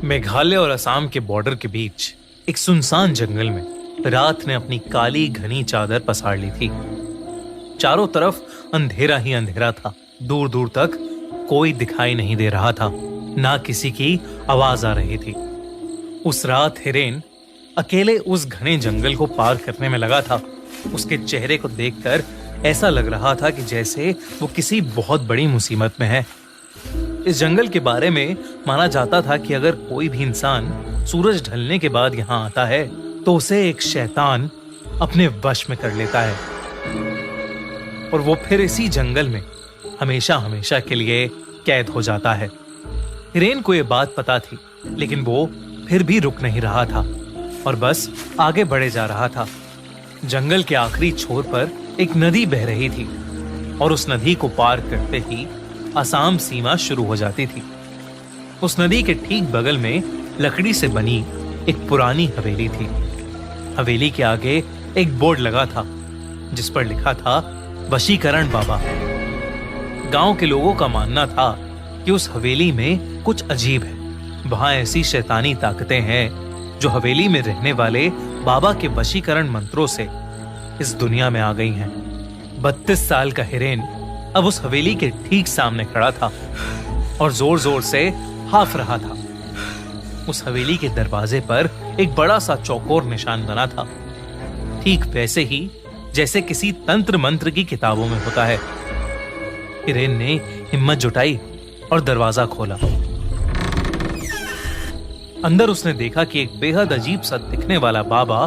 मेघालय और असम के बॉर्डर के बीच एक सुनसान जंगल में रात ने अपनी काली घनी चादर पसार ली थी। चारों तरफ अंधेरा ही अंधेरा था। दूर दूर तक कोई दिखाई नहीं दे रहा था, ना किसी की आवाज आ रही थी। उस रात हिरेन अकेले उस घने जंगल को पार करने में लगा था। उसके चेहरे को देखकर ऐसा लग रहा था कि जैसे वो किसी बहुत बड़ी मुसीबत में है। इस जंगल के बारे में माना जाता था कि अगर कोई भी इंसान सूरज ढलने के बाद यहाँ आता है तो उसे एक शैतान अपने वश में कर लेता है और वो फिर इसी जंगल में हमेशा हमेशा के लिए कैद हो जाता है। हिरेन को ये बात पता थी, लेकिन वो फिर भी रुक नहीं रहा था और बस आगे बढ़े जा रहा था। जंगल के आखिरी छोर पर एक नदी बह रही थी और उस नदी को पार करते ही असम सीमा शुरू हो जाती थी। उस नदी के ठीक बगल में लकड़ी से बनी एक पुरानी हवेली थी। हवेली के आगे एक बोर्ड लगा था जिस पर लिखा था वशीकरण बाबा। गांव के लोगों का मानना था कि उस हवेली में कुछ अजीब है। वहां ऐसी शैतानी ताकतें हैं जो हवेली में रहने वाले बाबा के वशीकरण मंत्रों से इस दुनिया में आ गई हैं। 32 साल का हिरेन अब उस हवेली के ठीक सामने खड़ा था और जोर जोर से हाफ रहा था। उस हवेली के दरवाजे पर एक बड़ा सा चौकोर निशान बना था, ठीक वैसे ही जैसे किसी तंत्र मंत्र की किताबों में होता है। हिरेन ने हिम्मत जुटाई और दरवाजा खोला। अंदर उसने देखा कि एक बेहद अजीब सा दिखने वाला बाबा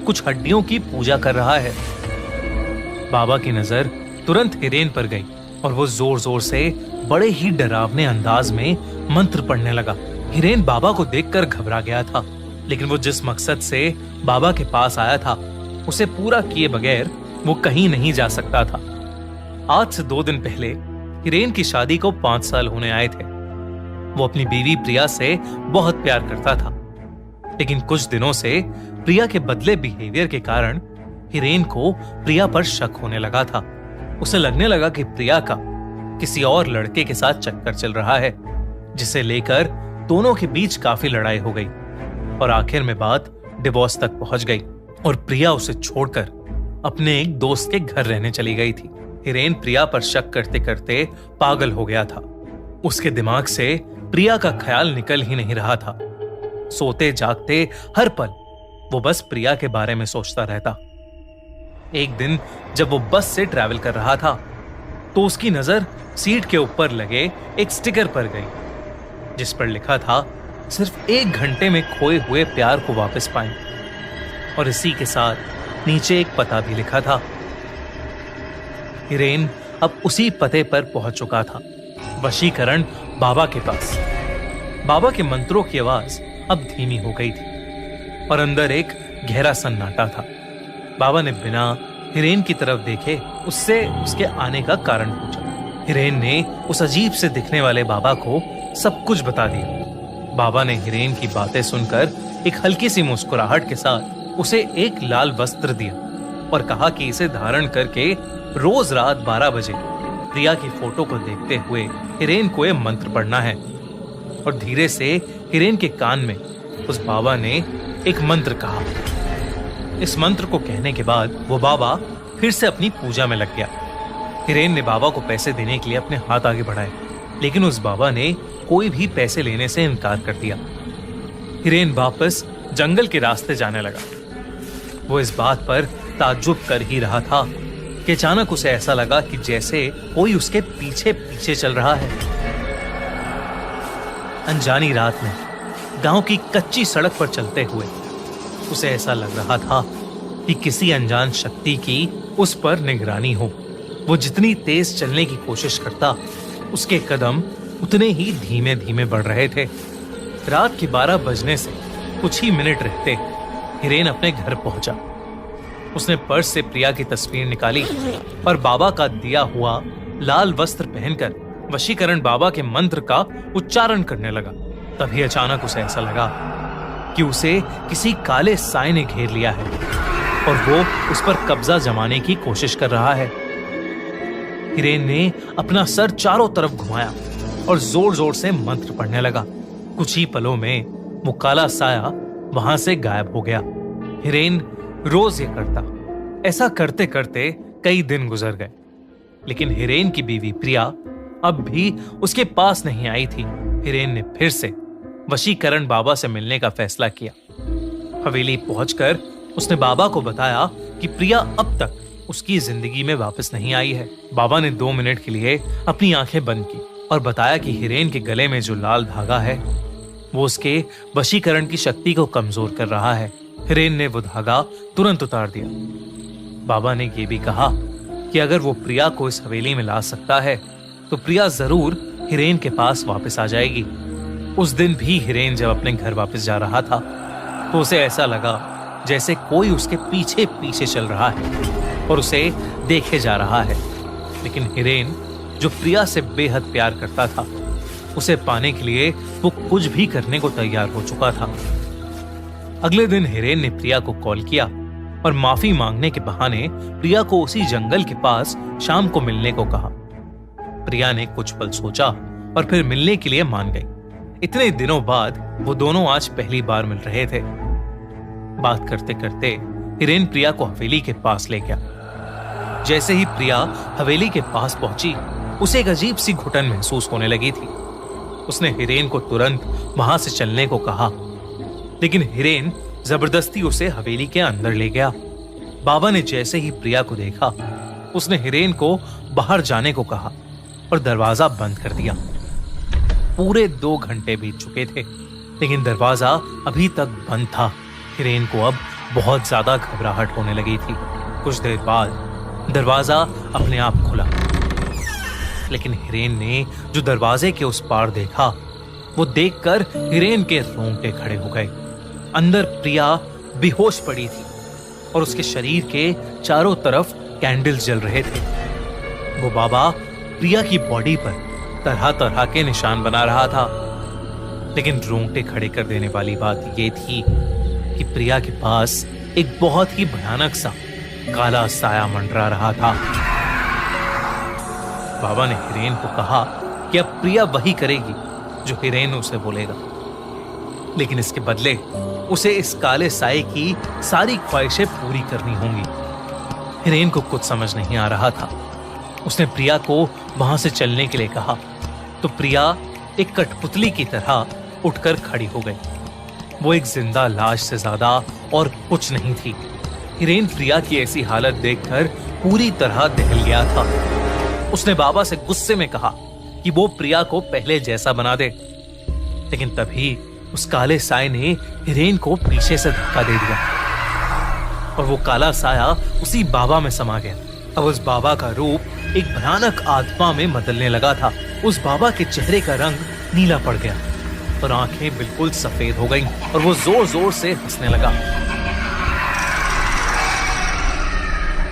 कुछ हड्डियों की पूजा कर रहा है। बाबा की नजर तुरंत हिरेन पर गई और वो जोर जोर से बड़े ही डरावने अंदाज में मंत्र पढ़ने लगा। हिरेन बाबा को देखकर घबरा गया था, लेकिन वो जिस मकसद से बाबा के पास आया था उसे पूरा किए बगैर वो कहीं नहीं जा सकता था। आज से 2 दिन पहले हिरेन की शादी को 5 साल होने आए थे। वो अपनी बीवी प्रिया से बहुत प्यार करता था, लेकिन कुछ दिनों से प्रिया के बदले बिहेवियर के कारण हिरेन को प्रिया पर शक होने लगा था। उसे लगने लगा कि प्रिया का किसी और लड़के के साथ चक्कर चल रहा है, जिसे लेकर दोनों के बीच काफी लड़ाई हो गई और आखिर में बात डिवोर्स तक पहुंच गई और प्रिया उसे छोड़कर अपने एक दोस्त के घर रहने चली गई थी। हिरेन प्रिया पर शक करते करते पागल हो गया था। उसके दिमाग से प्रिया का ख्याल निकल ही नहीं रहा था। सोते जागते हर पल वो बस प्रिया के बारे में सोचता रहता। एक दिन जब वो बस से ट्रैवल कर रहा था तो उसकी नजर सीट के ऊपर लगे एक स्टिकर पर गई, जिस पर लिखा था सिर्फ 1 घंटे में खोए हुए प्यार को वापस पाएं, और इसी के साथ नीचे एक पता भी लिखा था। हिरेन अब उसी पते पर पहुंच चुका था, वशीकरण बाबा के पास। बाबा के मंत्रों की आवाज अब धीमी हो गई थी और अंदर एक गहरा सन्नाटा था। बाबा ने बिना हिरेन की तरफ देखे उससे उसके आने का कारण पूछा। हिरेन ने उस अजीब से दिखने वाले बाबा को सब कुछ बता दिया। बाबा ने हिरेन की बातें सुनकर एक हल्की सी मुस्कुराहट के साथ उसे एक लाल वस्त्र दिया और कहा कि इसे धारण करके रोज रात 12 बजे प्रिया की फोटो को देखते हुए हिरेन को यह मंत्र पढ़ना है। और धीरे से हिरेन के कान में उस बाबा ने एक मंत्र कहा। इस मंत्र को कहने के बाद वो बाबा फिर से अपनी पूजा में लग गया। हिरेन ने बाबा को पैसे देने के लिए अपने हाथ आगे बढ़ाए, लेकिन उस बाबा ने कोई भी पैसे लेने से इनकार कर दिया। हिरेन वापस जंगल के रास्ते जाने लगा। वो इस बात पर ताज्जुब कर ही रहा था कि अचानक उसे ऐसा लगा कि जैसे कोई उसके पीछे पीछे चल रहा है। अनजानी रात में गांव की कच्ची सड़क पर चलते हुए उसे ऐसा लग रहा था कि किसी अनजान शक्ति की उस पर निगरानी हो। वो जितनी तेज चलने की कोशिश करता, उसके कदम उतने ही धीमे धीमे बढ़ रहे थे। रात के 12 बजने से कुछ ही मिनट रहते हिरेन अपने घर पहुंचा। उसने पर्स से प्रिया की तस्वीर निकाली और बाबा का दिया हुआ लाल वस्त्र पहनकर वशीकरण बाबा के मंत्र का उच्चारण करने लगा। तभी अचानक उसे ऐसा लगा कि उसे किसी काले साए ने घेर लिया है और वो उस पर कब्जा जमाने की कोशिश कर रहा है। हिरेन ने अपना सर चारों तरफ घुमाया और जोर जोर से मंत्र पढ़ने लगा। कुछ ही पलों में वो काला साया वहां से गायब हो गया। हिरेन रोज ये करता। ऐसा करते करते कई दिन गुजर गए, लेकिन हिरेन की बीवी प्रिया अब भी उसके पास नहीं आई थी। हिरेन ने फिर से वशीकरण बाबा से मिलने का फैसला किया। हवेली पहुंचकर उसने बाबा को बताया कि प्रिया अब तक उसकी जिंदगी में वापस नहीं आई है। बाबा ने 2 मिनट के लिए अपनी आंखें बंद की और बताया कि हिरेन के गले में जो लाल धागा है वो उसके वशीकरण की शक्ति को कमजोर कर रहा है। हिरेन ने वो धागा तुरंत उतार दिया। बाबा ने ये भी कहा कि अगर वो प्रिया को इस हवेली में ला सकता है तो प्रिया जरूर हिरेन के पास वापस आ जाएगी। उस दिन भी हिरेन जब अपने घर वापस जा रहा था तो उसे ऐसा लगा जैसे कोई उसके पीछे पीछे चल रहा है और उसे देखे जा रहा है। लेकिन हिरेन जो प्रिया से बेहद प्यार करता था, उसे पाने के लिए वो कुछ भी करने को तैयार हो चुका था। अगले दिन हिरेन ने प्रिया को कॉल किया और माफी मांगने के बहाने प्रिया को उसी जंगल के पास शाम को मिलने को कहा। प्रिया ने कुछ पल सोचा और फिर मिलने के लिए मान गई। इतने दिनों बाद वो दोनों आज पहली बार मिल रहे थे। बात करते करते हिरेन प्रिया को हवेली के पास ले गया। जैसे ही प्रिया हवेली के पास पहुंची, उसे एक अजीब सी घुटन महसूस होने लगी थी। उसने हिरेन को तुरंत वहां से चलने को कहा, लेकिन हिरेन जबरदस्ती उसे हवेली के अंदर ले गया। बाबा ने जैसे ही प्रिया को देखा, उसने हिरेन को बाहर जाने को कहा और दरवाजा बंद कर दिया। पूरे 2 घंटे बीत चुके थे, लेकिन दरवाजा अभी तक बंद था। हिरेन को अब बहुत ज्यादा घबराहट होने लगी थी। कुछ देर बाद दरवाजा अपने आप खुला, लेकिन हिरेन ने जो दरवाजे के उस पार देखा, वो देखकर हिरेन के रोंगटे खड़े हो गए। अंदर प्रिया बेहोश पड़ी थी और उसके शरीर के चारों तरफ कैंडल्स जल रहे थे। वो बाबा प्रिया की बॉडी पर तरह तरह के निशान बना रहा था, लेकिन रोंगटे खड़े कर देने वाली बात ये थी कि प्रिया के पास एक बहुत ही भयानक सा काला साया मंडरा रहा था। बाबा ने हिरेन को कहा कि अब प्रिया वही करेगी जो हिरेन उसे बोलेगा, लेकिन इसके बदले उसे इस काले साए की सारी ख्वाहिशें पूरी करनी होंगी। हिरेन को कुछ समझ नहीं आ रहा था। उसने प्रिया को वहां से चलने के लिए कहा तो प्रिया एक कठपुतली की तरह उठकर खड़ी हो गई। वो एक जिंदा लाश से ज्यादा और कुछ नहीं थी। हिरेन प्रिया की ऐसी हालत देखकर पूरी तरह दहल गया था। उसने बाबा से गुस्से में कहा कि वो प्रिया को पहले जैसा बना दे, लेकिन तभी उस काले साए ने हिरेन को पीछे से धक्का दे दिया और वो काला साया उसी बाबा में समा गया। अब उस बाबा का रूप एक भयानक आत्मा में बदलने लगा था। उस बाबा के चेहरे का रंग नीला पड़ गया और आंखें बिल्कुल सफेद हो गईं और वो जोर जोर से हंसने लगा।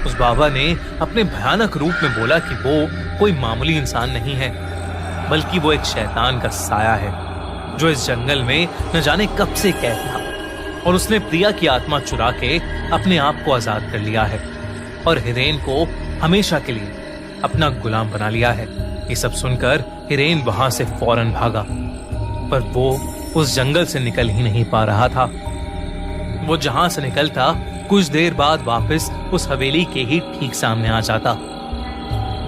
उस बाबा ने अपने भयानक रूप में बोला कि वो कोई मामूली इंसान नहीं है, बल्कि वो एक शैतान का साया है जो इस जंगल में न जाने कब से कैद था और उसने प्रिया की आत्मा चुरा के अपने आप को आजाद कर लिया है और हिरेन को हमेशा के लिए अपना गुलाम बना लिया है। ये सब सुनकर हिरेन वहां से फौरन भागा, पर वो उस जंगल से निकल ही नहीं पा रहा था। वो जहां से निकलता कुछ देर बाद वापस उस हवेली के ही ठीक सामने आ जाता।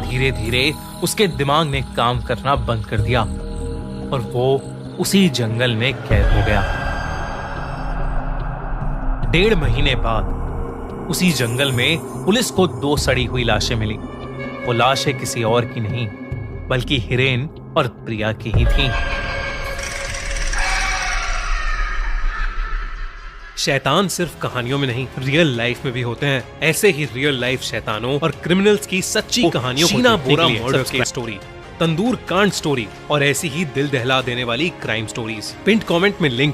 धीरे धीरे उसके दिमाग ने काम करना बंद कर दिया और वो उसी जंगल में कैद हो गया। 1.5 महीने बाद उसी जंगल में पुलिस को 2 सड़ी हुई लाशें मिली। वो लाशें किसी और की नहीं, बल्कि हिरेन और प्रिया की ही थीं। शैतान सिर्फ कहानियों में नहीं, रियल लाइफ में भी होते हैं। ऐसे ही रियल लाइफ शैतानों और क्रिमिनल्स की सच्ची कहानियों को देखने के लिए मर्डर केस स्टोरी, तंदूर कांड स्टोरी और ऐसी ही दिल दहला देने वाली क्राइम स्टोरीज पिंड कमेंट में लिंक